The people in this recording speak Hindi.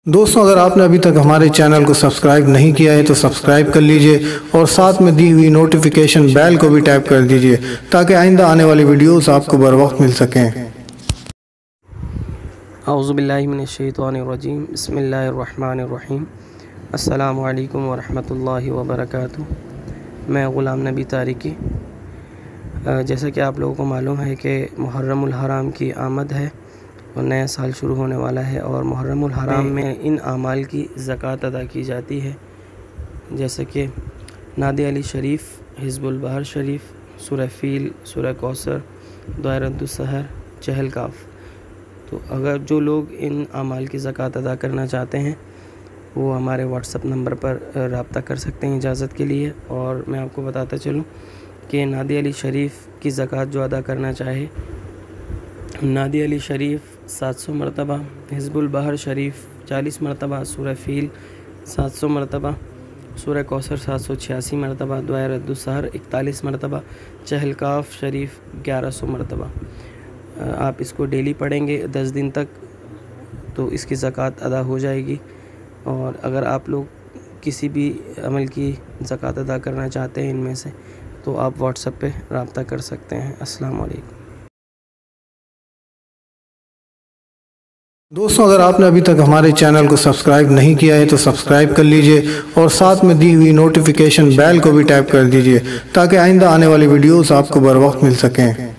दोस्तों, अगर आपने अभी तक हमारे चैनल को सब्सक्राइब नहीं किया है तो सब्सक्राइब कर लीजिए और साथ में दी हुई नोटिफिकेशन बेल को भी टैप कर दीजिए ताकि आइंदा आने वाली वीडियोस आपको बर वक्त मिल सकें। औज़ु बिल्लाहि मिनश शैतानिर रजीम, बिस्मिल्लाहिर रहमानिर रहीम। अस्सलामु अलैकुम व रहमतुल्लाहि व बरकातुहू। मैं ग़ुलाम नबी तारिकी। जैसा कि आप लोगों को मालूम है कि मुहर्रम हराम की आमद है और नया साल शुरू होने वाला है और मुहर्रम हराम में इन अमाल की ज़कात अदा की जाती है, जैसे कि नादी अली शरीफ, हिज़्बुल बहर शरीफ, सूरह फील, सूरह कौसर, दायरतुस सहर, चहल काफ। तो अगर जो लोग इन अमाल की ज़कात अदा करना चाहते हैं वो हमारे व्हाट्सअप नंबर पर रब्ता कर सकते हैं इजाज़त के लिए। और मैं आपको बताता चलूँ कि नादी अली शरीफ की ज़कात जो अदा करना चाहे, नादी अली शरीफ 700 मरतबा, हिज़्बुल बहर शरीफ 40 मरतबा, सूरह फील 700 मरतबा, सूरह कौसर 786 मरतबा, दायरतुस सहर 41 मरतबा, चहल काफ शरीफ 1100 मरतबा। आप इसको डेली पढ़ेंगे 10 दिन तक तो इसकी ज़कात अदा हो जाएगी। और अगर आप लोग किसी भी अमल की ज़कात अदा करना चाहते हैं इनमें से तो आप व्हाट्सएप पे रब्ता कर सकते हैं। अस्सलाम वालेकुम। दोस्तों, अगर आपने अभी तक हमारे चैनल को सब्सक्राइब नहीं किया है तो सब्सक्राइब कर लीजिए और साथ में दी हुई नोटिफिकेशन बेल को भी टैप कर दीजिए ताकि आइंदा आने वाली वीडियोस आपको बर वक्त मिल सकें।